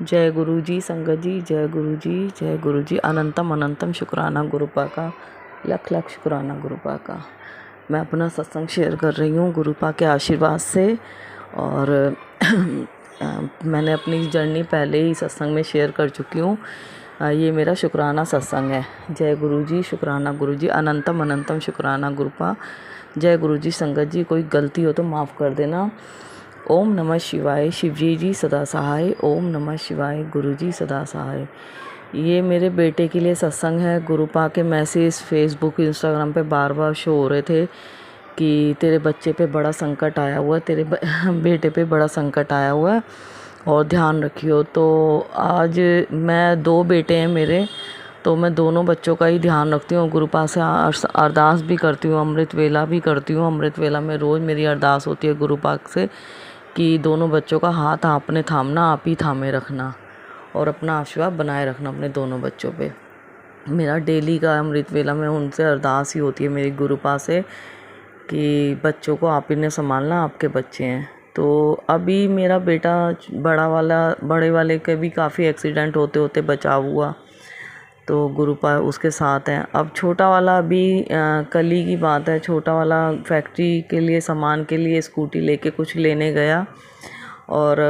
जय गुरु जी संगत जी, जय गुरु जी, जय गुरु जी। अनंतम अनंतम शुक्राना गुरुपा का, लख लख शुक्राना गुरुपा का। मैं अपना सत्संग शेयर कर रही हूँ गुरुपा के आशीर्वाद से। और मैंने अपनी जर्नी पहले ही सत्संग में शेयर कर चुकी हूँ। ये मेरा शुक्राना सत्संग है। जय गुरु जी, शुक्राना गुरु जी, अनंतम अनंतम शुक्राना गुरुपा। जय गुरु जी संगत जी, कोई गलती हो तो माफ़ कर देना। ओम नमः शिवाय, शिवजी जी सदा सहाय। ओम नमः शिवाय, गुरु जी सदा सहाय। ये मेरे बेटे के लिए सत्संग है। गुरुपा के मैसेज फेसबुक इंस्टाग्राम पे बार बार शो हो रहे थे कि तेरे बच्चे पे बड़ा संकट आया हुआ है, तेरे बेटे पे बड़ा संकट आया हुआ है और ध्यान रखियो। तो आज मैं 2 बेटे हैं मेरे, तो मैं दोनों बच्चों का ही ध्यान रखती हूँ। गुरुपा से अरदास भी करती हूँ, अमृत वेला भी करती हूँ। अमृत वेला में रोज़ मेरी अरदास होती है गुरुपा से कि दोनों बच्चों का हाथ आपने थामना, आप ही थामे रखना और अपना आशीर्वाद बनाए रखना अपने दोनों बच्चों पे। मेरा डेली का अमृत वेला में उनसे अरदास ही होती है मेरी गुरुपा से कि बच्चों को आप ही ने संभालना, आपके बच्चे हैं। तो अभी मेरा बेटा बड़े वाले के भी काफ़ी एक्सीडेंट होते होते बचाव हुआ, तो गुरुपा उसके साथ हैं। अब छोटा वाला अभी कल ही की बात है, छोटा वाला फैक्ट्री के लिए सामान के लिए स्कूटी लेके कुछ लेने गया और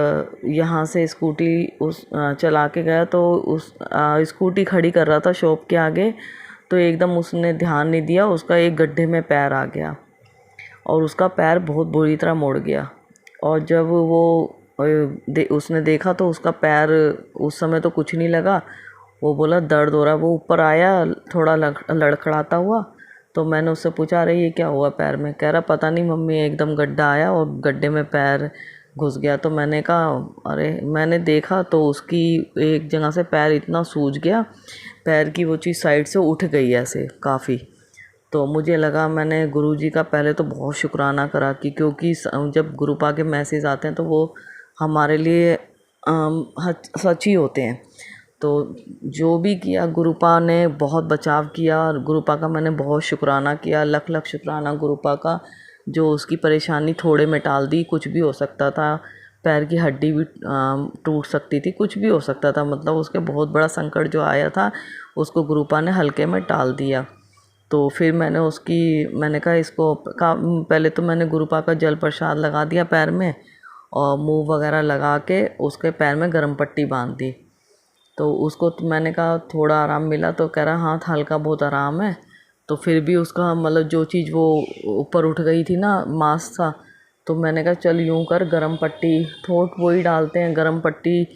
यहाँ से स्कूटी चला के गया तो स्कूटी खड़ी कर रहा था शॉप के आगे, तो एकदम उसने ध्यान नहीं दिया, उसका एक गड्ढे में पैर आ गया और उसका पैर बहुत बुरी तरह मुड़ गया। और जब वो उसने देखा तो उसका पैर उस समय तो कुछ नहीं लगा, वो बोला दर्द हो रहा है। वो ऊपर आया थोड़ा लड़खड़ाता हुआ, तो मैंने उससे पूछा अरे ये क्या हुआ पैर में? कह रहा पता नहीं मम्मी, एकदम गड्ढा आया और गड्ढे में पैर घुस गया। तो मैंने कहा अरे, मैंने देखा तो उसकी एक जगह से पैर इतना सूज गया, पैर की वो चीज़ साइड से उठ गई ऐसे काफ़ी। तो मुझे लगा, मैंने गुरुजी का पहले तो बहुत शुक्राना करा कि क्योंकि जब गुरुपा के मैसेज आते हैं तो वो हमारे लिए सच ही होते हैं। तो जो भी किया गुरुपा ने बहुत बचाव किया और गुरुपा का मैंने बहुत शुक्राना किया, लख लख शुक्राना गुरुपा का, जो उसकी परेशानी थोड़े में टाल दी। कुछ भी हो सकता था, पैर की हड्डी भी टूट सकती थी, कुछ भी हो सकता था। मतलब उसके बहुत बड़ा संकट जो आया था उसको गुरुपा ने हल्के में टाल दिया। तो फिर मैंने कहा इसको पहले तो मैंने गुरुपा का जल प्रसाद लगा दिया पैर में और मूव वगैरह लगा के उसके पैर में गर्म पट्टी बांध दी। तो उसको मैंने कहा थोड़ा आराम मिला, तो कह रहा हाँ हल्का बहुत आराम है। तो फिर भी उसका मतलब जो चीज़ वो ऊपर उठ गई थी ना, मांस सा, तो मैंने कहा चल यूँ कर गरम पट्टी, थोट वही डालते हैं गरम पट्टी।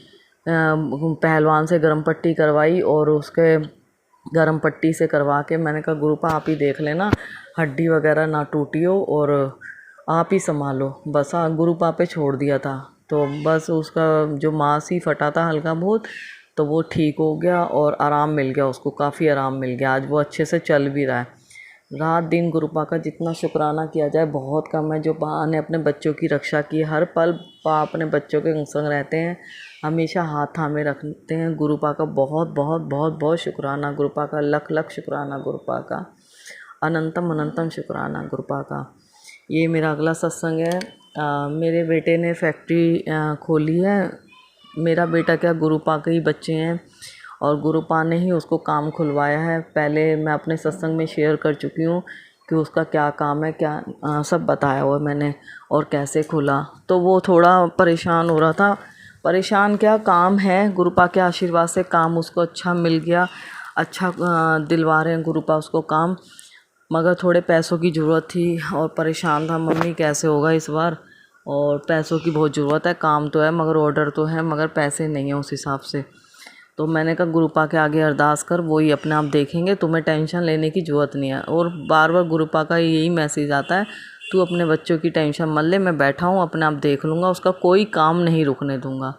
पहलवान से गरम पट्टी करवाई और उसके गरम पट्टी से करवा के मैंने कहा गुरुपा आप ही देख लेना, हड्डी वगैरह ना टूटी हो और आप ही संभालो बस। हाँ, गुरुपा पे छोड़ दिया था। तो बस उसका जो मांस ही फटा था हल्का बहुत, तो वो ठीक हो गया और आराम मिल गया उसको, काफ़ी आराम मिल गया। आज वो अच्छे से चल भी रहा है। रात दिन गुरुपा का जितना शुक्राना किया जाए बहुत कम है। जो पा ने अपने बच्चों की रक्षा की, हर पल पा अपने बच्चों के संग रहते हैं, हमेशा हाथ थामे रखते हैं। गुरुपा का बहुत बहुत बहुत बहुत शुक्राना गुरुपा का, लख लख शुक्राना गुरुपा का, अनंतम अनंतम शुक्राना गुरुपा का। ये मेरा अगला सत्संग है। मेरे बेटे ने फैक्ट्री खोली है। मेरा बेटा क्या, गुरुपा के ही बच्चे हैं और गुरुपा ने ही उसको काम खुलवाया है। पहले मैं अपने सत्संग में शेयर कर चुकी हूँ कि उसका क्या काम है, क्या सब बताया हुआ मैंने और कैसे खुला। तो वो थोड़ा परेशान हो रहा था। परेशान क्या, काम है गुरुपा के आशीर्वाद से, काम उसको अच्छा मिल गया, अच्छा दिलवा रहे हैं गुरुपा उसको काम। मगर थोड़े पैसों की ज़रूरत थी और परेशान था, मम्मी कैसे होगा इस बार, और पैसों की बहुत ज़रूरत है। काम तो है मगर ऑर्डर तो है मगर पैसे नहीं हैं उस हिसाब से। तो मैंने कहा गुरुपा के आगे अरदास कर, वो ही अपने आप देखेंगे, तुम्हें टेंशन लेने की ज़रूरत नहीं है। और बार बार गुरुपा का यही मैसेज आता है, तू अपने बच्चों की टेंशन मत ले, मैं बैठा हूँ, अपने आप देख लूँगा, उसका कोई काम नहीं रुकने दूँगा।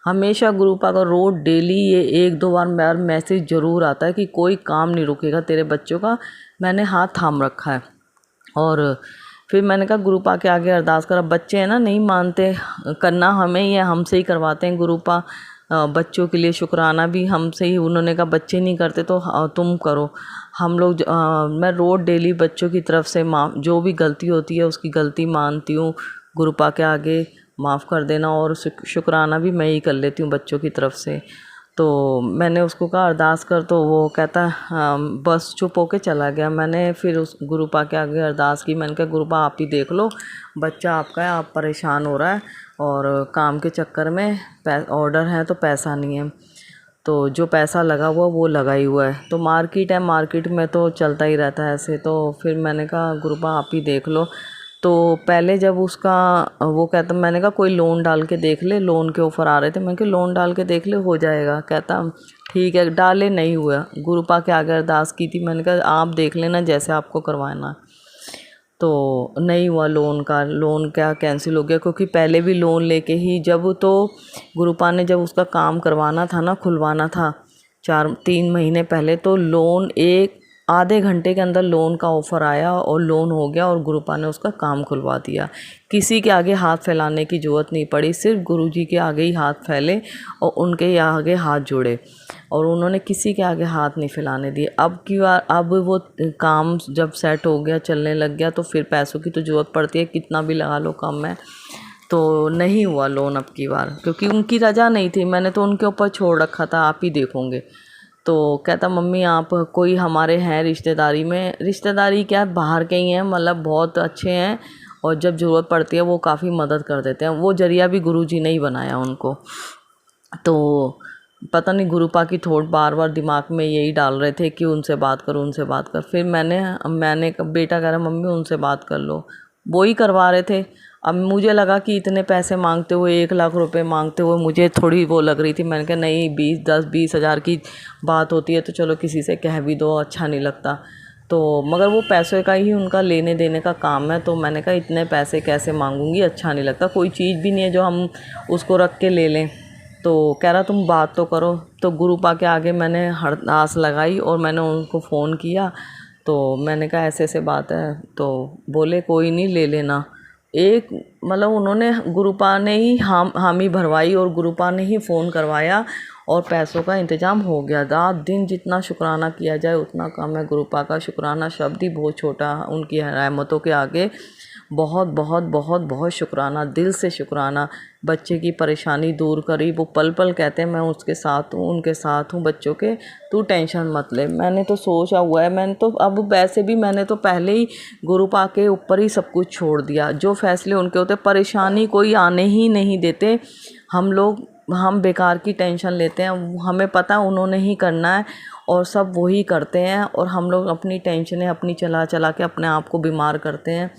हमेशा गुरुपा का रोज़ डेली ये 1-2 बार मैसेज ज़रूर आता है कि कोई काम नहीं रुकेगा तेरे बच्चों का, मैंने हाथ थाम रखा है। और फिर मैंने कहा गुरुपा के आगे अरदास कर। अब बच्चे हैं ना, नहीं मानते, करना हमें ही है, हमसे ही करवाते हैं गुरुपा। बच्चों के लिए शुक्राना भी हमसे ही, उन्होंने कहा बच्चे नहीं करते तो तुम करो। हम लोग मैं रोज़ डेली बच्चों की तरफ से जो भी गलती होती है उसकी गलती मानती हूँ गुरुपा के आगे। माफ़ कर देना। और शुक्राना भी मैं ही कर लेती हूँ बच्चों की तरफ से। तो मैंने उसको कहा अरदास कर, तो वो कहता हाँ, बस चुप होके चला गया। मैंने फिर उस गुरुपा के आगे अरदास की। मैंने कहा गुरुपा आप ही देख लो, बच्चा आपका है, आप परेशान हो रहा है और काम के चक्कर में ऑर्डर है तो पैसा नहीं है, तो जो पैसा लगा हुआ वो लगा ही हुआ है। तो मार्केट है, मार्केट में तो चलता ही रहता है ऐसे। तो फिर मैंने कहा गुरुपा आप ही देख लो। तो पहले जब उसका वो कहता, मैंने कहा कोई लोन डाल के देख ले, लोन के ऑफ़र आ रहे थे, मैंने कहा लोन डाल के देख ले हो जाएगा। कहता ठीक है, डाले, नहीं हुआ। गुरुपा के आगे अरदास की थी, मैंने कहा आप देख लेना जैसे आपको करवाना। तो नहीं हुआ लोन का, लोन क्या कैंसिल हो गया, क्योंकि पहले भी लोन लेके ही जब तो गुरुपा ने जब उसका काम करवाना था ना, खुलवाना था 3 महीने पहले, तो लोन एक आधे घंटे के अंदर लोन का ऑफ़र आया और लोन हो गया और गुरुपा ने उसका काम खुलवा दिया। किसी के आगे हाथ फैलाने की ज़रूरत नहीं पड़ी, सिर्फ गुरुजी के आगे ही हाथ फैले और उनके आगे हाथ जोड़े और उन्होंने किसी के आगे हाथ नहीं फैलाने दिए। अब की बार अब वो काम जब सेट हो गया, चलने लग गया, तो फिर पैसों की तो ज़रूरत पड़ती है, कितना भी लगा लो कम है। तो नहीं हुआ लोन अब की बार, क्योंकि उनकी रजा नहीं थी, मैंने तो उनके ऊपर छोड़ रखा था, आप ही देखोगे। तो कहता मम्मी आप कोई हमारे हैं रिश्तेदारी में, रिश्तेदारी क्या बाहर के ही हैं, मतलब बहुत अच्छे हैं और जब ज़रूरत पड़ती है वो काफ़ी मदद कर देते हैं। वो जरिया भी गुरुजी ने ही बनाया उनको। तो पता नहीं गुरुपा की थोट बार बार दिमाग में यही डाल रहे थे कि उनसे बात करो, उनसे बात कर। फिर मैंने बेटा कह रहा मम्मी उनसे बात कर लो, वो ही करवा रहे थे। अब मुझे लगा कि इतने पैसे मांगते हुए, 1 लाख रुपए मांगते हुए मुझे थोड़ी वो लग रही थी। मैंने कहा नहीं, 10-20 हज़ार की बात होती है तो चलो किसी से कह भी दो, अच्छा नहीं लगता। तो मगर वो पैसे का ही उनका लेने देने का काम है, तो मैंने कहा इतने पैसे कैसे मांगूंगी, अच्छा नहीं लगता, कोई चीज़ भी नहीं है जो हम उसको रख के ले लें। तो कह रहा तुम बात तो करो। तो गुरुपा के आगे मैंने हड़तास लगाई और मैंने उनको फ़ोन किया। तो मैंने कहा ऐसे ऐसे बात है, तो बोले कोई नहीं, ले लेना। एक मतलब उन्होंने, गुरुपा ने ही हामी भरवाई और गुरुपा ने ही फ़ोन करवाया और पैसों का इंतज़ाम हो गया। रात दिन जितना शुक्राना किया जाए उतना कम है। गुरुपा का शुक्राना शब्द ही बहुत छोटा, उनकी रहमतों के आगे बहुत बहुत बहुत बहुत शुक्राना, दिल से शुक्राना। बच्चे की परेशानी दूर करी, वो पल पल कहते हैं मैं उसके साथ हूँ, उनके साथ हूँ बच्चों के, तू टेंशन मत ले। मैंने तो सोचा हुआ है, मैंने तो अब वैसे भी मैंने तो पहले ही गुरुपा के ऊपर ही सब कुछ छोड़ दिया, जो फैसले उनके होते, परेशानी कोई आने ही नहीं देते। हम बेकार की टेंशन लेते हैं, हमें पता है उन्होंने ही करना है और सब वही करते हैं और हम लोग अपनी टेंशनें अपनी चला चला के अपने आप को बीमार करते हैं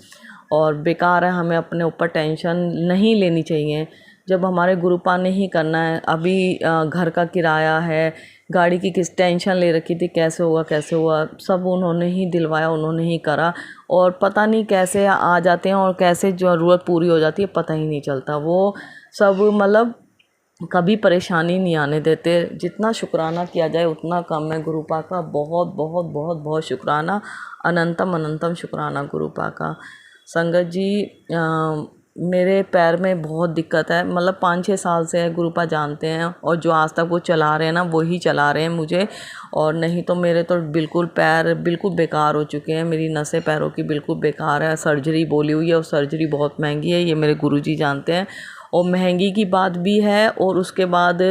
और बेकार है, हमें अपने ऊपर टेंशन नहीं लेनी चाहिए। जब हमारे गुरुपा ने ही करना है, अभी घर का किराया है, गाड़ी की किस टेंशन ले रखी थी, कैसे होगा कैसे हुआ, सब उन्होंने ही दिलवाया, उन्होंने ही करा और पता नहीं कैसे आ जाते हैं और कैसे ज़रूरत पूरी हो जाती है पता ही नहीं चलता। वो सब मतलब कभी परेशानी नहीं आने देते। जितना शुक्राना किया जाए उतना कम है। गुरुपा का बहुत बहुत बहुत बहुत शुक्राना, अनंतम अनंतम शुक्राना गुरुपा का। संगत जी, मेरे पैर में बहुत दिक्कत है, मतलब 5-6 साल से है, गुरुपा जानते हैं और जो आज तक वो चला रहे हैं ना वही चला रहे हैं मुझे, और नहीं तो मेरे तो बिल्कुल पैर बिल्कुल बेकार हो चुके हैं, मेरी नसें पैरों की बिल्कुल बेकार है। सर्जरी बोली हुई है और सर्जरी बहुत महंगी है, ये मेरे गुरुजी जानते हैं। और महंगी की बात भी है और उसके बाद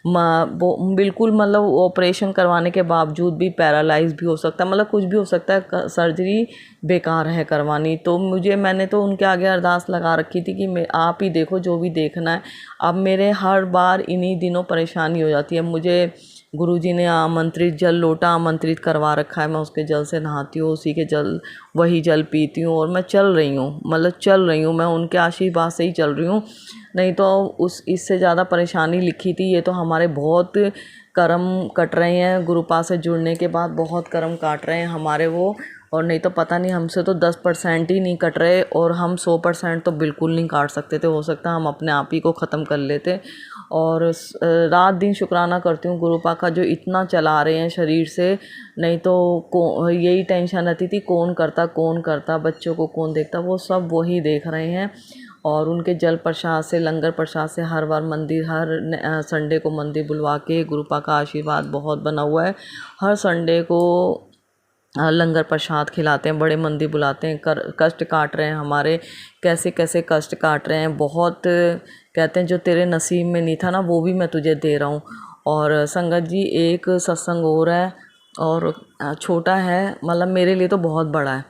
वो बिल्कुल मतलब ऑपरेशन करवाने के बावजूद भी पैरालाइज भी हो सकता है, मतलब कुछ भी हो सकता है, सर्जरी बेकार है करवानी। तो मैंने तो उनके आगे अरदास लगा रखी थी कि आप ही देखो जो भी देखना है। अब मेरे हर बार इन्हीं दिनों परेशानी हो जाती है। मुझे गुरुजी ने आमंत्रित जल लोटा आमंत्रित करवा रखा है, मैं उसके जल से नहाती हूँ, उसी के जल वही जल पीती हूँ और मैं चल रही हूँ, मतलब चल रही हूँ, मैं उनके आशीर्वाद से ही चल रही हूँ। नहीं तो इससे ज़्यादा परेशानी लिखी थी। ये तो हमारे बहुत कर्म कट रहे हैं, गुरुपा से जुड़ने के बाद बहुत कर्म काट रहे हैं हमारे वो, और नहीं तो पता नहीं, हमसे तो 10% ही नहीं कट रहे और हम 100% तो बिल्कुल नहीं काट सकते थे। हो सकता है हम अपने आप ही को ख़त्म कर लेते। और रात दिन शुक्राना करती हूँ गुरुपा का, जो इतना चला रहे हैं शरीर से। नहीं तो यही टेंशन रहती थी कौन करता, बच्चों को कौन देखता, वो सब वही देख रहे हैं। और उनके जल प्रसाद से, लंगर प्रसाद से हर बार मंदिर, हर संडे को मंदिर बुलवा के, गुरुपा का आशीर्वाद बहुत बना हुआ है। हर संडे को लंगर प्रसाद खिलाते हैं, बड़े मंदिर बुलाते हैं, कष्ट काट रहे हैं हमारे, कैसे कैसे कष्ट काट रहे हैं। बहुत कहते हैं जो तेरे नसीब में नहीं था ना वो भी मैं तुझे दे रहा हूँ। और संगत जी एक सत्संग और है, और छोटा है, मतलब मेरे लिए तो बहुत बड़ा है।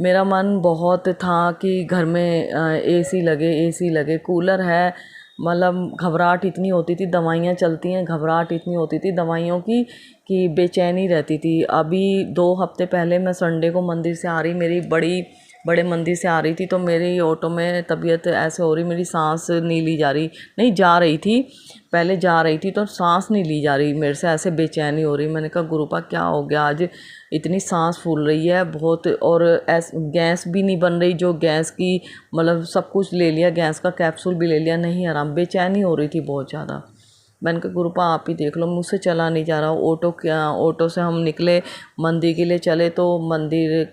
मेरा मन बहुत था कि घर में एसी लगे, एसी लगे, कूलर है, मतलब घबराहट इतनी होती थी, दवाइयाँ चलती हैं, घबराहट इतनी होती थी दवाइयों की कि बेचैनी रहती थी। अभी 2 हफ्ते पहले मैं संडे को मंदिर से आ रही, मेरी बड़े मंदिर से आ रही थी, तो मेरी ऑटो में तबीयत ऐसे हो रही, मेरी सांस नहीं ली जा रही, नहीं जा रही थी, पहले जा रही थी तो सांस नहीं ली जा रही, मेरे से ऐसे बेचैनी हो रही। मैंने कहा गुरुपा क्या हो गया आज, इतनी सांस फूल रही है बहुत, और गैस भी नहीं बन रही, जो गैस की मतलब सब कुछ ले लिया, गैस का कैप्सूल भी ले लिया, नहीं आराम, बेचैनी हो रही थी बहुत ज़्यादा। मैंने कहा गुरुपा आप ही देख लो, मुझसे चला नहीं जा रहा। ऑटो से हम निकले, मंदिर के लिए चले, तो मंदिर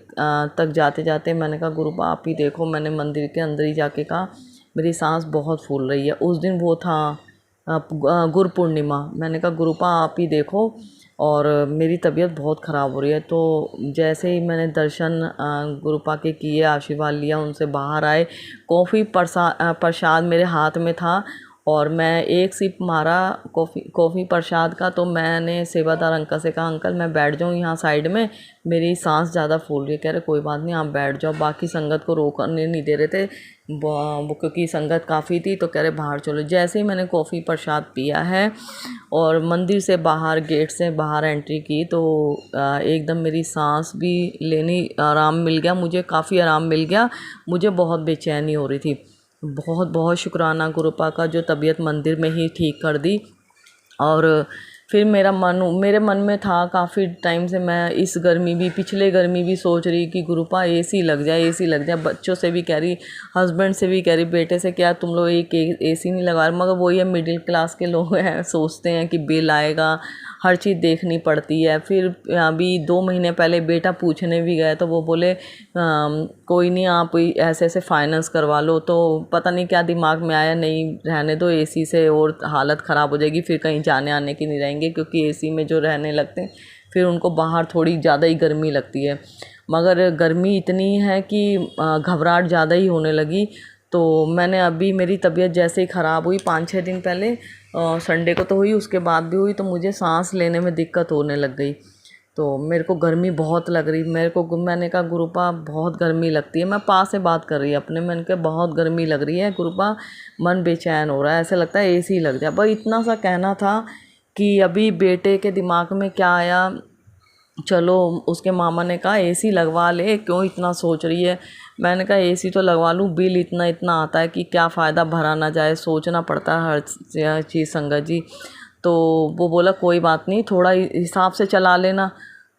तक जाते जाते मैंने कहा गुरुपा आप ही देखो, मैंने मंदिर के अंदर ही जाके कहा मेरी सांस बहुत फूल रही है। उस दिन वो था गुरु पूर्णिमा। मैंने कहा गुरुपा आप ही देखो, और मेरी तबीयत बहुत ख़राब हो रही है। तो जैसे ही मैंने दर्शन गुरुपा के किए, आशीर्वाद लिया, उनसे बाहर आए, कॉफ़ी प्रसाद मेरे हाथ में था, और मैं एक सिप मारा कॉफ़ी प्रसाद का, तो मैंने सेवादार अंकल से कहा अंकल मैं बैठ जाऊँ यहाँ साइड में, मेरी सांस ज़्यादा फूल रही है। कह रहे कोई बात नहीं आप बैठ जाओ। बाकी संगत को रोकने नहीं दे रहे थे वो, क्योंकि संगत काफ़ी थी, तो कह रहे बाहर चलो। जैसे ही मैंने कॉफ़ी प्रसाद पिया है और मंदिर से बाहर, गेट से बाहर एंट्री की, तो एकदम मेरी सांस भी लेनी आराम मिल गया, मुझे काफ़ी आराम मिल गया। मुझे बहुत बेचैनी हो रही थी। बहुत बहुत शुक्राना गुरुपा का जो तबीयत मंदिर में ही ठीक कर दी। और फिर मेरे मन में था काफ़ी टाइम से, मैं इस गर्मी भी, पिछले गर्मी भी सोच रही कि गुरुपा एसी लग जाए, एसी लग जाए। बच्चों से भी कह रही, हस्बैंड से भी कह रही, बेटे से क्या तुम लोग एक एसी नहीं लगा रहे। मगर वही है, मिडिल क्लास के लोग हैं, सोचते हैं कि बिल आएगा, हर चीज़ देखनी पड़ती है। फिर अभी 2 महीने पहले बेटा पूछने भी गया, तो वो बोले कोई नहीं आप ऐसे ऐसे फाइनेंस करवा लो। तो पता नहीं क्या दिमाग में आया, नहीं रहने दो, एसी से और हालत ख़राब हो जाएगी, फिर कहीं जाने आने की नहीं रहेंगे, क्योंकि एसी में जो रहने लगते हैं फिर उनको बाहर थोड़ी ज़्यादा ही गर्मी लगती है। मगर गर्मी इतनी है कि घबराहट ज़्यादा ही होने लगी। तो मैंने अभी, मेरी तबीयत जैसे ही ख़राब हुई 5-6 दिन पहले, संडे को तो हुई, उसके बाद भी हुई, तो मुझे सांस लेने में दिक्कत होने लग गई। तो मेरे को गर्मी बहुत लग रही, मैंने कहा गुरुपा बहुत गर्मी लगती है। मैं पास से बात कर रही है अपने, मैंने कहा बहुत गर्मी लग रही है गुरुपा, मन बेचैन हो रहा है, ऐसे लगता है एसी लग जाए। बस इतना सा कहना था कि अभी बेटे के दिमाग में क्या आया, चलो उसके मामा ने कहा एसी लगवा ले, क्यों इतना सोच रही है। मैंने कहा एसी तो लगवा लूँ, बिल इतना इतना आता है कि क्या फ़ायदा, भरा ना जाए, सोचना पड़ता है हर चीज़ संगत जी। तो वो बोला कोई बात नहीं, थोड़ा हिसाब से चला लेना।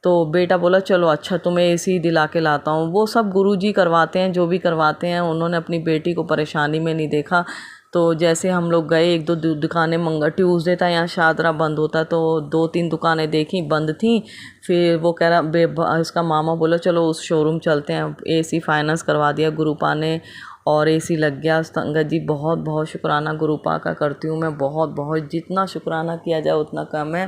तो बेटा बोला चलो अच्छा तुम्हें एसी दिला के लाता हूँ। वो सब गुरुजी करवाते हैं, जो भी करवाते हैं, उन्होंने अपनी बेटी को परेशानी में नहीं देखा। तो जैसे हम लोग गए, 1-2 दुकानें, ट्यूसडे था यहाँ शादरा बंद होता, तो 2-3 दुकानें देखी बंद थी। फिर वो कह रहा, उसका मामा बोला चलो उस शोरूम चलते हैं। एसी फाइनेंस करवा दिया गुरुपा ने, और एसी लग गया। संगत जी बहुत बहुत शुक्राना गुरुपा का करती हूँ मैं, बहुत बहुत, जितना शुक्राना किया जाए उतना कम है।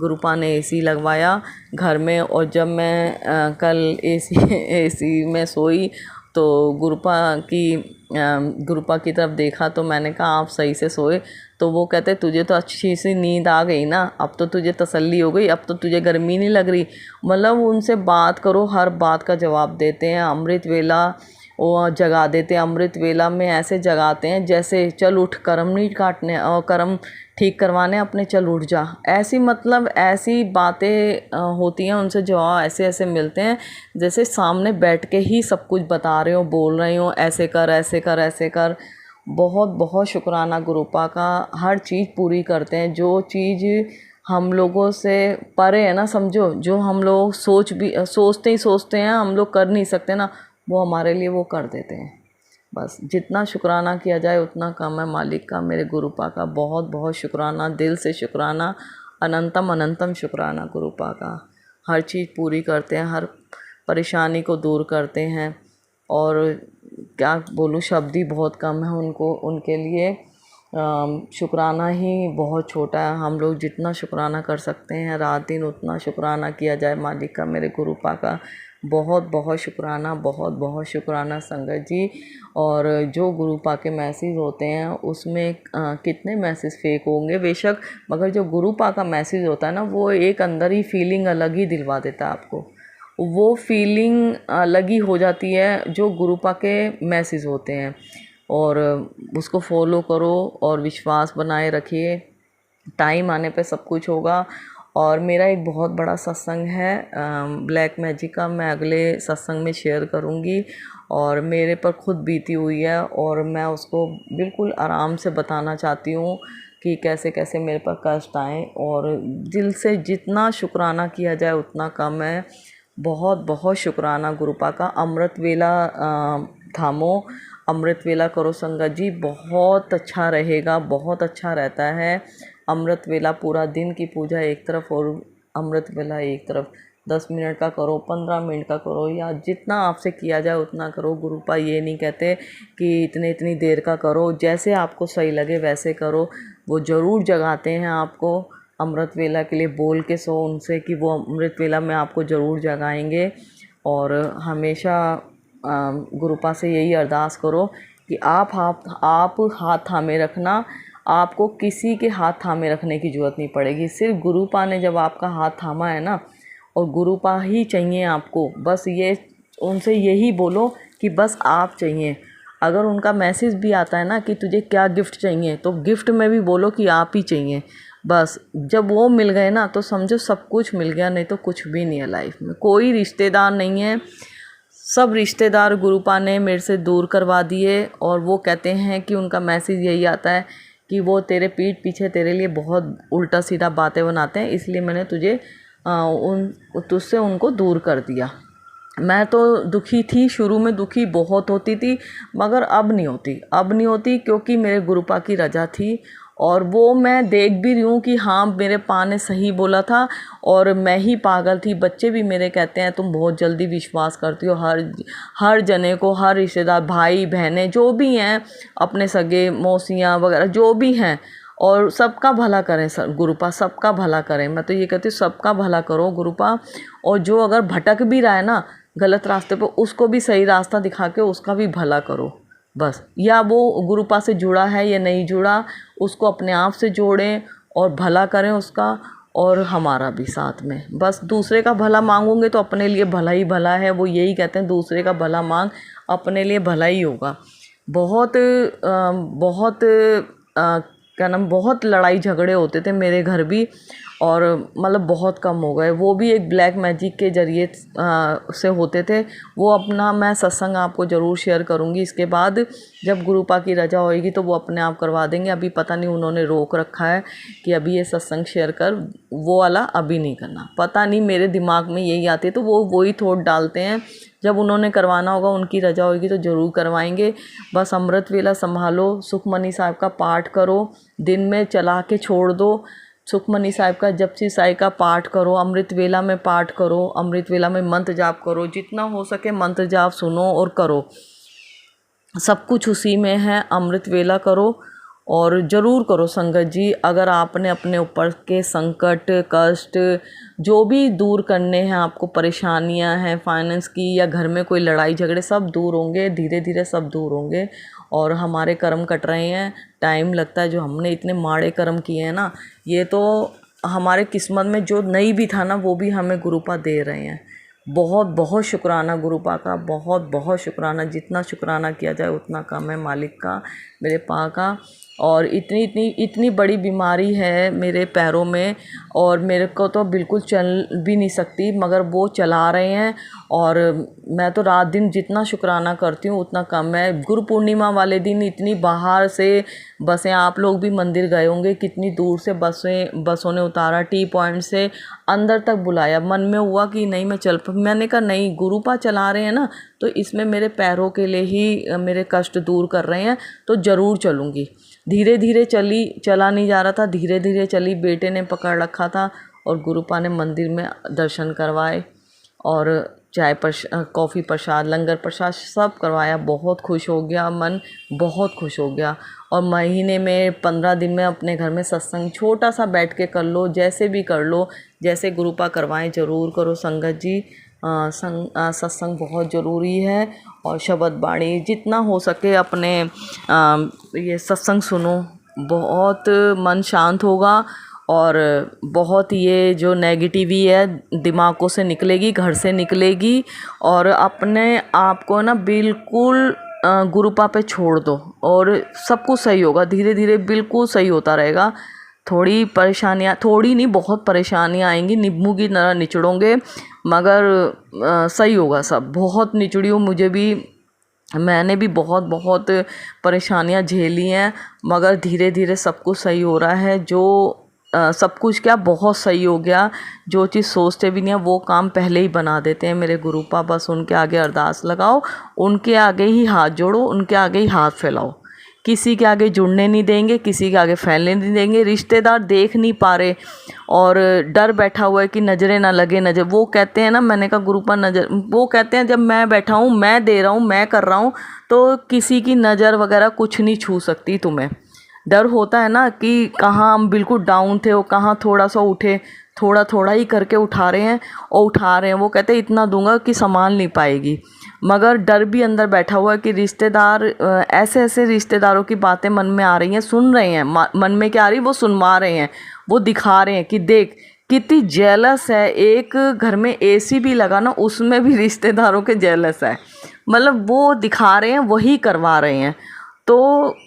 गुरुपा ने एसी लगवाया घर में, और जब मैं कल एसी में सोई, तो गुरुपा की तरफ देखा, तो मैंने कहा आप सही से सोए। तो वो कहते तुझे तो अच्छी सी नींद आ गई ना, अब तो तुझे तसल्ली हो गई, अब तो तुझे गर्मी नहीं लग रही। मतलब उनसे बात करो, हर बात का जवाब देते हैं। अमृत वेला वो जगा देते हैं, अमृत वेला में ऐसे जगाते हैं जैसे चल उठ, कर्म नहीं काटने और कर्म ठीक करवाने अपने, चल उठ जा। ऐसी मतलब ऐसी बातें होती हैं, उनसे जवाब ऐसे ऐसे मिलते हैं जैसे सामने बैठ के ही सब कुछ बता रहे हो, बोल रहे हो, ऐसे कर ऐसे कर ऐसे कर। बहुत बहुत शुक्राना गुरुपा का, हर चीज़ पूरी करते हैं। जो चीज़ हम लोगों से परे है ना, समझो, जो हम लोग सोचते हैं हम लोग कर नहीं सकते ना, वो हमारे लिए वो कर देते हैं। बस जितना शुक्राना किया जाए उतना कम है मालिक का, मेरे गुरुपा का। बहुत बहुत शुक्राना, दिल से शुक्राना, अनंतम अनंतम शुक्राना गुरुपा का। हर चीज़ पूरी करते हैं, हर परेशानी को दूर करते हैं। और क्या बोलूँ, शब्द ही बहुत कम है उनके लिए। शुक्राना ही बहुत छोटा है। हम लोग जितना शुक्राना कर सकते हैं रात दिन उतना शुक्राना किया जाए मालिक का, मेरे गुरुपा का बहुत बहुत शुक्राना, बहुत बहुत शुक्राना संगत जी। और जो गुरुपा के मैसेज होते हैं उसमें कितने मैसेज फेक होंगे बेशक, मगर जो गुरुपा का मैसेज होता है ना वो एक अंदर ही फीलिंग अलग ही दिलवा देता है आपको। वो फीलिंग अलग ही हो जाती है जो गुरुपा के मैसेज होते हैं। और उसको फॉलो करो और विश्वास बनाए रखिए, टाइम आने पे सब कुछ होगा। और मेरा एक बहुत बड़ा सत्संग है ब्लैक मैजिक का, मैं अगले सत्संग में शेयर करूँगी। और मेरे पर खुद बीती हुई है और मैं उसको बिल्कुल आराम से बताना चाहती हूँ कि कैसे कैसे मेरे पर कष्ट आए। और दिल से जितना शुक्राना किया जाए उतना कम है। बहुत बहुत शुक्राना गुरुपा का। अमृत वेला थामो, अमृत वेला करो संगत जी, बहुत अच्छा रहेगा, बहुत अच्छा रहता है। अमृत वेला पूरा दिन की पूजा एक तरफ और अमृत वेला एक तरफ। 10 मिनट का करो, 15 मिनट का करो, या जितना आपसे किया जाए उतना करो। गुरुपा ये नहीं कहते कि इतनी देर का करो, जैसे आपको सही लगे वैसे करो। वो ज़रूर जगाते हैं आपको अमृत वेला के लिए, बोल के सो उनसे कि वो अमृत वेला में आपको ज़रूर जगाएंगे। और हमेशा गुरुपा से यही अरदास करो कि आप हाथ थामे रखना, आपको किसी के हाथ थामे रखने की ज़रूरत नहीं पड़ेगी। सिर्फ गुरुपा ने जब आपका हाथ थामा है ना, और गुरुपा ही चाहिए आपको, बस ये उनसे यही बोलो कि बस आप चाहिए। अगर उनका मैसेज भी आता है ना कि तुझे क्या गिफ्ट चाहिए, तो गिफ्ट में भी बोलो कि आप ही चाहिए। बस जब वो मिल गए ना तो समझो सब कुछ मिल गया, नहीं तो कुछ भी नहीं है लाइफ में। कोई रिश्तेदार नहीं है, सब रिश्तेदार गुरुपा ने मेरे से दूर करवा दिए। और वो कहते हैं कि उनका मैसेज यही आता है कि वो तेरे पीठ पीछे तेरे लिए बहुत उल्टा सीधा बातें बनाते हैं, इसलिए मैंने तुझसे उनको दूर कर दिया। मैं तो दुखी थी, शुरू में दुखी बहुत होती थी, मगर अब नहीं होती क्योंकि मेरे गुरुपा की रजा थी। और वो मैं देख भी रही हूँ कि हाँ मेरे पा ने सही बोला था और मैं ही पागल थी। बच्चे भी मेरे कहते हैं तुम बहुत जल्दी विश्वास करती हो हर जने को, हर रिश्तेदार, भाई बहनें जो भी हैं, अपने सगे मौसियाँ वगैरह जो भी हैं, और सबका भला करें सर गुरुपा, सबका भला करें। मैं तो ये कहती हूँ सबका भला करो गुरुपा। और जो अगर भटक भी रहा है ना गलत रास्ते पर, उसको भी सही रास्ता दिखा के उसका भी भला करो बस। या वो गुरुपा से जुड़ा है या नहीं जुड़ा, उसको अपने आप से जोड़ें और भला करें उसका और हमारा भी साथ में। बस दूसरे का भला मांगोगे तो अपने लिए भला ही भला है। वो यही कहते हैं दूसरे का भला मांग, अपने लिए भला ही होगा। बहुत लड़ाई झगड़े होते थे मेरे घर भी, और मतलब बहुत कम हो गए। वो भी एक ब्लैक मैजिक के ज़रिए से होते थे। वो अपना मैं सत्संग आपको ज़रूर शेयर करूँगी इसके बाद, जब गुरुपा की रजा होएगी तो वो अपने आप करवा देंगे। अभी पता नहीं उन्होंने रोक रखा है कि अभी ये सत्संग शेयर कर, वो वाला अभी नहीं करना। पता नहीं, मेरे दिमाग में यही आती है तो वो वही थोट डालते हैं। जब उन्होंने करवाना होगा, उनकी रजा होगी तो ज़रूर करवाएंगे। बस अमृत वेला संभालो, सुखमनी साहिब का पाठ करो, दिन में चला के छोड़ दो। सुखमनी साहिब का, जपजी साहिब का पाठ करो, अमृत वेला में पाठ करो, अमृत वेला में मंत्र जाप करो, जितना हो सके मंत्र जाप सुनो और करो। सब कुछ उसी में है, अमृत वेला करो और ज़रूर करो संगत जी। अगर आपने अपने ऊपर के संकट कष्ट जो भी दूर करने हैं, आपको परेशानियां हैं फाइनेंस की या घर में कोई लड़ाई झगड़े, सब दूर होंगे, धीरे धीरे सब दूर होंगे। और हमारे कर्म कट रहे हैं, टाइम लगता है। जो हमने इतने माड़े कर्म किए हैं ना, ये तो हमारे किस्मत में जो नहीं भी था ना, वो भी हमें गुरुपा दे रहे हैं। बहुत बहुत शुक्राना गुरुपा का, बहुत बहुत शुक्राना। जितना शुक्राना किया जाए उतना कम है मालिक का, मेरे पा का। और इतनी बड़ी बीमारी है मेरे पैरों में, और मेरे को तो बिल्कुल चल भी नहीं सकती, मगर वो चला रहे हैं। और मैं तो रात दिन जितना शुक्राना करती हूँ उतना कम है। गुरु पूर्णिमा वाले दिन इतनी बाहर से बसें, आप लोग भी मंदिर गए होंगे, कितनी दूर से बसों ने उतारा, टी पॉइंट से अंदर तक बुलाया। मन में हुआ कि नहीं मैं मैंने कहा नहीं, गुरुपा चला रहे हैं ना, तो इसमें मेरे पैरों के लिए ही मेरे कष्ट दूर कर रहे हैं, तो ज़रूर चलूँगी। धीरे धीरे चला नहीं जा रहा था, धीरे धीरे चली। बेटे ने पकड़ रखा था और गुरुपा ने मंदिर में दर्शन करवाए। और चाय कॉफ़ी प्रसाद, लंगर प्रसाद सब करवाया। बहुत खुश हो गया मन, बहुत खुश हो गया। और महीने में 15 दिन में अपने घर में सत्संग छोटा सा बैठ के कर लो, जैसे भी कर लो, जैसे गुरुपा करवाएं ज़रूर करो संगत जी। सत्संग बहुत ज़रूरी है। और शब्द बाणी जितना हो सके अपने ये सत्संग सुनो, बहुत मन शांत होगा। और बहुत ये जो नेगेटिवी है दिमागों से निकलेगी, घर से निकलेगी। और अपने आप को ना बिल्कुल गुरुपा पे छोड़ दो और सब कुछ सही होगा। धीरे धीरे बिल्कुल सही होता रहेगा। थोड़ी परेशानियाँ, थोड़ी नहीं बहुत परेशानियाँ आएंगी, नींबू की तरह निचड़ोगे, मगर सही होगा सब। बहुत निचड़ी हूँ, मुझे भी, मैंने भी बहुत बहुत परेशानियाँ झेली हैं, मगर धीरे धीरे सब कुछ सही हो रहा है। जो सब कुछ क्या बहुत सही हो गया। जो चीज़ सोचते भी नहीं है वो काम पहले ही बना देते हैं मेरे गुरुपा। बस उनके आगे अरदास लगाओ, उनके आगे ही हाथ जोड़ो, उनके आगे ही हाथ फैलाओ। किसी के आगे जुड़ने नहीं देंगे, किसी के आगे फैलने नहीं देंगे। रिश्तेदार देख नहीं पा रहे और डर बैठा हुआ है कि नज़रें ना लगे। नज़र वो कहते हैं ना, मैंने कहा गुरुपा नज़र, वो कहते हैं जब मैं बैठा हूँ, मैं दे रहा हूँ, मैं कर रहा हूँ, तो किसी की नज़र वगैरह कुछ नहीं छू सकती तुम्हें। डर होता है ना कि कहाँ हम बिल्कुल डाउन थे और कहाँ थोड़ा सा उठे, थोड़ा थोड़ा ही करके उठा रहे हैं और उठा रहे हैं। वो कहते हैं इतना दूंगा कि संभाल नहीं पाएगी, मगर डर भी अंदर बैठा हुआ है कि रिश्तेदार, ऐसे ऐसे रिश्तेदारों की बातें मन में आ रही हैं, सुन रहे हैं, मन में क्या आ रही है वो सुनवा रहे हैं, वो दिखा रहे हैं कि देख कितनी जेलस है। एक घर में एसी भी लगा ना, उसमें भी रिश्तेदारों के जेलस है। मतलब वो दिखा रहे हैं, वही करवा रहे हैं। तो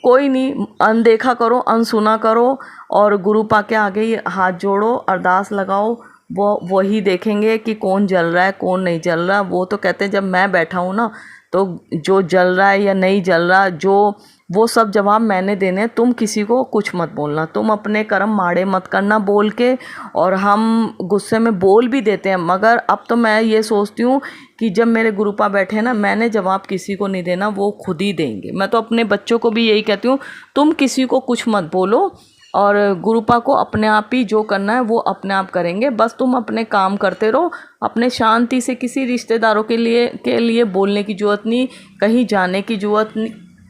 कोई नहीं, अनदेखा करो, अनसुना करो और गुरुपा के आगे ही हाथ जोड़ो, अरदास लगाओ। वो वही देखेंगे कि कौन जल रहा है कौन नहीं जल रहा। वो तो कहते हैं जब मैं बैठा हूँ ना, तो जो जल रहा है या नहीं जल रहा, जो वो सब जवाब मैंने देने। तुम किसी को कुछ मत बोलना, तुम अपने कर्म माड़े मत करना बोल के। और हम गुस्से में बोल भी देते हैं, मगर अब तो मैं ये सोचती हूँ कि जब मेरे गुरुपा बैठे ना, मैंने जवाब किसी को नहीं देना, वो खुद ही देंगे। मैं तो अपने बच्चों को भी यही कहती हूँ, तुम किसी को कुछ मत बोलो और गुरुपा को अपने आप ही जो करना है वो अपने आप करेंगे। बस तुम अपने काम करते रहो, अपने शांति से। किसी रिश्तेदारों के लिए बोलने की ज़रूरत नहीं, कहीं जाने की ज़रूरत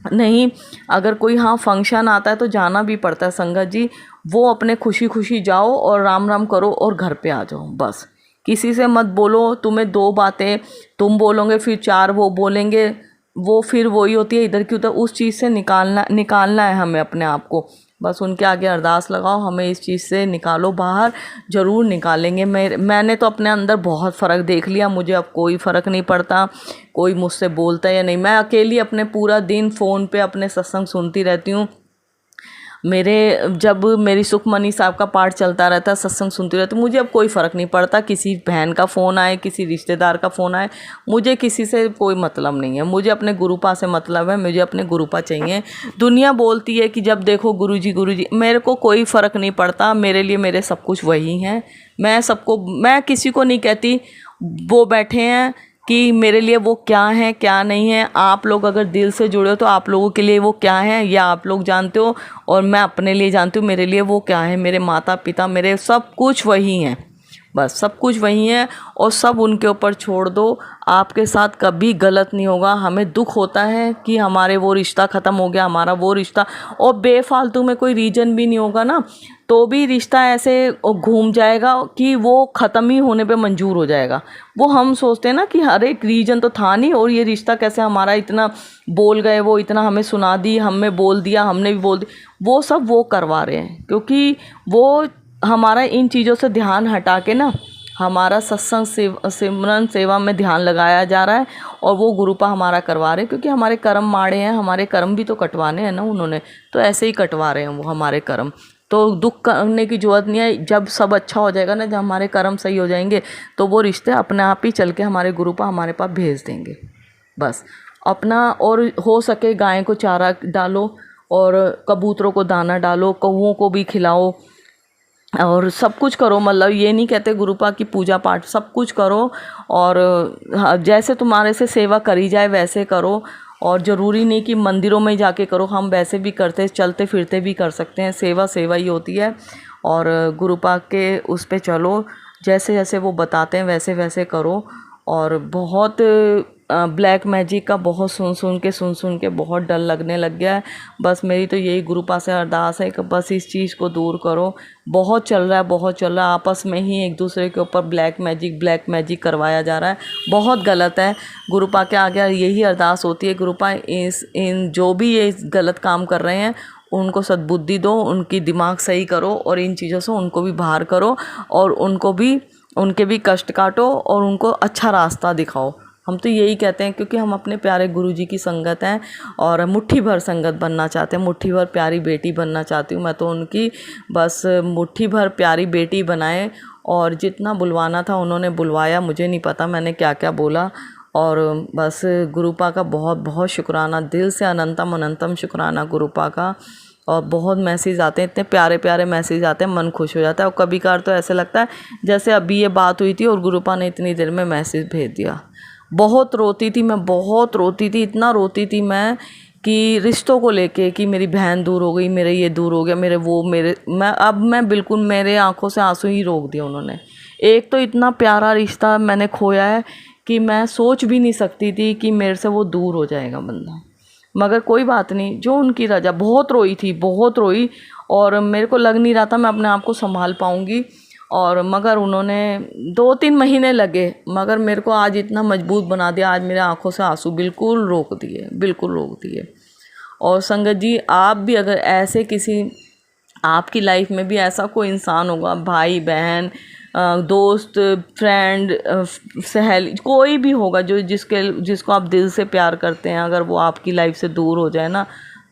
नहीं। अगर कोई हाँ फंक्शन आता है तो जाना भी पड़ता है संगत जी। वो अपने खुशी खुशी जाओ और राम राम करो और घर पे आ जाओ। बस किसी से मत बोलो। तुम्हें 2 बातें तुम बोलोगे, फिर 4 वो बोलेंगे, वो फिर वही होती है इधर की उधर। उस चीज़ से निकालना है हमें अपने आप को। बस उनके आगे अरदास लगाओ, हमें इस चीज़ से निकालो बाहर। ज़रूर निकालेंगे। मैंने तो अपने अंदर बहुत फ़र्क देख लिया। मुझे अब कोई फ़र्क नहीं पड़ता कोई मुझसे बोलता है या नहीं। मैं अकेली अपने पूरा दिन फ़ोन पे अपने सत्संग सुनती रहती हूँ। जब मेरी सुखमनी साहब का पाठ चलता रहता है, सत्संग सुनती रहती हूँ, मुझे अब कोई फ़र्क नहीं पड़ता। किसी बहन का फ़ोन आए, किसी रिश्तेदार का फ़ोन आए, मुझे किसी से कोई मतलब नहीं है। मुझे अपने गुरुपा से मतलब है, मुझे अपने गुरुपा चाहिए। दुनिया बोलती है कि जब देखो गुरुजी, मेरे को कोई फ़र्क नहीं पड़ता। मेरे लिए मेरे सब कुछ वही हैं। मैं किसी को नहीं कहती, वो बैठे हैं कि मेरे लिए वो क्या है क्या नहीं है। आप लोग अगर दिल से जुड़े हो तो आप लोगों के लिए वो क्या है या आप लोग जानते हो, और मैं अपने लिए जानती हूँ मेरे लिए वो क्या है। मेरे माता पिता, मेरे सब कुछ वही हैं। बस सब कुछ वही है और सब उनके ऊपर छोड़ दो। आपके साथ कभी गलत नहीं होगा। हमें दुख होता है कि हमारे वो रिश्ता ख़त्म हो गया, हमारा वो रिश्ता, और बेफालतू में कोई रीज़न भी नहीं होगा ना, तो भी रिश्ता ऐसे घूम जाएगा कि वो ख़त्म ही होने पे मंजूर हो जाएगा। वो हम सोचते हैं ना कि हर एक रीज़न तो था नहीं, और ये रिश्ता कैसे हमारा इतना बोल गए, वो इतना हमें सुना दी, हमें बोल दिया, हमने भी बोल दिया। वो सब वो करवा रहे हैं क्योंकि वो हमारा इन चीज़ों से ध्यान हटा के ना, हमारा सत्संग सिमरन सेवा में ध्यान लगाया जा रहा है, और वो गुरुपा हमारा करवा रहे हैं। क्योंकि हमारे कर्म माड़े हैं, हमारे कर्म भी तो कटवाने हैं ना उन्होंने, तो ऐसे ही कटवा रहे हैं वो हमारे कर्म। तो दुख करने की ज़रूरत नहीं है। जब सब अच्छा हो जाएगा ना, जब हमारे कर्म सही हो जाएंगे, तो वो रिश्ते अपने आप ही चल के हमारे गुरुपा हमारे पास भेज देंगे। बस अपना, और हो सके गाय को चारा डालो और कबूतरों को दाना डालो, कौओं को भी खिलाओ, और सब कुछ करो। मतलब ये नहीं कहते गुरुपा की पूजा पाठ, सब कुछ करो। और जैसे तुम्हारे से सेवा करी जाए वैसे करो। और ज़रूरी नहीं कि मंदिरों में जाके करो, हम वैसे भी करते, चलते फिरते भी कर सकते हैं। सेवा ही होती है। और गुरुपा के उस पे चलो, जैसे जैसे वो बताते हैं वैसे वैसे करो। और बहुत ब्लैक मैजिक का बहुत सुन सुन के बहुत डर लगने लग गया है। बस मेरी तो यही गुरुपा से अरदास है कि बस इस चीज़ को दूर करो। बहुत चल रहा है, बहुत चल रहा है, आपस में ही एक दूसरे के ऊपर ब्लैक मैजिक करवाया जा रहा है, बहुत गलत है। गुरुपा के आगे यही अरदास होती है, गुरुपा इन जो भी ये गलत काम कर रहे हैं उनको सद्बुद्धि दो, उनकी दिमाग सही करो और इन चीज़ों से उनको भी बाहर करो और उनके भी कष्ट काटो और उनको अच्छा रास्ता दिखाओ। हम तो यही कहते हैं, क्योंकि हम अपने प्यारे गुरुजी की संगत हैं और मुट्ठी भर संगत बनना चाहते हैं, मुट्ठी भर प्यारी बेटी बनना चाहती हूँ मैं तो उनकी। बस मुट्ठी भर प्यारी बेटी बनाए और जितना बुलवाना था उन्होंने बुलवाया, मुझे नहीं पता मैंने क्या क्या बोला। और बस गुरुपा का बहुत बहुत शुक्राना, दिल से अनंतम अनंतम शुक्राना गुरुपा का। और बहुत मैसेज आते हैं, इतने प्यारे प्यारे मैसेज आते हैं, मन खुश हो जाता है। और कभी कभार तो ऐसे लगता है जैसे अभी ये बात हुई थी और गुरुपा ने इतनी देर में मैसेज भेज दिया। बहुत रोती थी मैं, बहुत रोती थी, इतना रोती थी मैं कि रिश्तों को लेके कि मेरी बहन दूर हो गई, मेरे ये दूर हो गया, मैं बिल्कुल, मेरे आंखों से आंसू ही रोक दिए उन्होंने। एक तो इतना प्यारा रिश्ता मैंने खोया है कि मैं सोच भी नहीं सकती थी कि मेरे से वो दूर हो जाएगा बंदा। मगर कोई बात नहीं, जो उनकी रजा। बहुत रोई थी, बहुत रोई और मेरे को लग नहीं रहा था मैं अपने आप को संभाल पाऊँगी। और मगर उन्होंने 2-3 महीने लगे, मगर मेरे को आज इतना मजबूत बना दिया। आज मेरे आंखों से आंसू बिल्कुल रोक दिए, बिल्कुल रोक दिए। और संगत जी, आप भी अगर ऐसे किसी, आपकी लाइफ में भी ऐसा कोई इंसान होगा, भाई बहन, दोस्त, फ्रेंड, सहेली, कोई भी होगा जो जिसको आप दिल से प्यार करते हैं, अगर वो आपकी लाइफ से दूर हो जाए ना,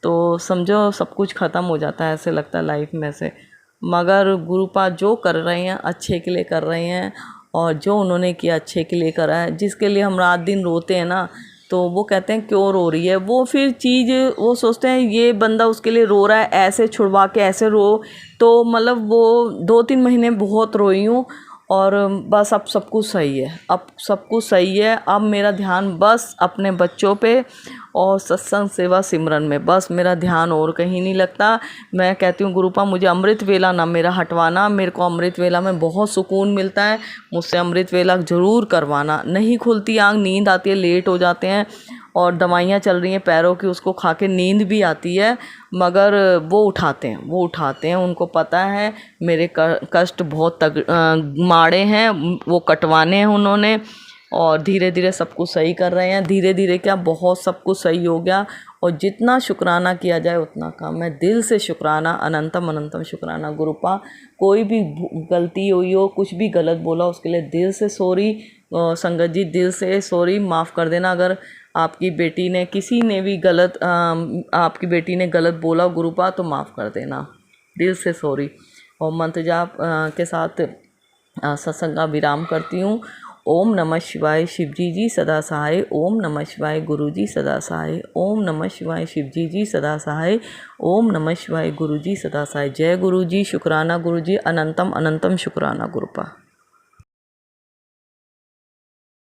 तो समझो सब कुछ ख़त्म हो जाता है, ऐसे लगता है लाइफ में से। मगर गुरुपा जो कर रहे हैं अच्छे के लिए कर रहे हैं और जो उन्होंने किया अच्छे के लिए करा है। जिसके लिए हम रात दिन रोते हैं ना, तो वो कहते हैं क्यों रो रही है, वो फिर चीज़ वो सोचते हैं ये बंदा उसके लिए रो रहा है, ऐसे छुड़वा के ऐसे रो। तो मतलब वो 2-3 महीने बहुत रोई हूँ और बस अब सब कुछ सही है, अब सब कुछ सही है। अब मेरा ध्यान बस अपने बच्चों पे और सत्संग सेवा सिमरन में, बस मेरा ध्यान और कहीं नहीं लगता। मैं कहती हूँ गुरुपा मुझे अमृत वेला ना मेरा हटवाना, मेरे को अमृत वेला में बहुत सुकून मिलता है, मुझसे अमृत वेला ज़रूर करवाना। नहीं खुलती आँख, नींद आती है, लेट हो जाते हैं और दवाइयाँ चल रही हैं पैरों की, उसको खा के नींद भी आती है, मगर वो उठाते हैं, उनको पता है मेरे कष्ट बहुत माड़े हैं, वो कटवाने हैं उन्होंने। और धीरे धीरे सब कुछ सही कर रहे हैं, धीरे धीरे क्या बहुत सब कुछ सही हो गया। और जितना शुक्राना किया जाए उतना कम। मैं दिल से शुक्राना, अनंतम अनंतम शुक्राना गुरुपा। कोई भी गलती हुई हो, कुछ भी गलत बोला, उसके लिए दिल से सॉरी। संगत जी, दिल से सॉरी, माफ़ कर देना अगर आपकी बेटी ने, किसी ने भी आपकी बेटी ने गलत बोला गुरुपा, तो माफ़ कर देना, दिल से सॉरी। और मंत्र जाप के साथ सत्संग का विराम करती हूँ। ओम नमः शिवाय शिवजी जी सदा सहाय, ओम नमः शिवाय गुरु जी सदा सहाय, ओम नमः शिवाय शिवजी जी सदा सहाय, ओम नमः शिवाय गुरु जी सदा सहाय। जय गुरु जी, शुक्राना गुरु जी, अनंतम अनंतम शुक्राना गुरुपा।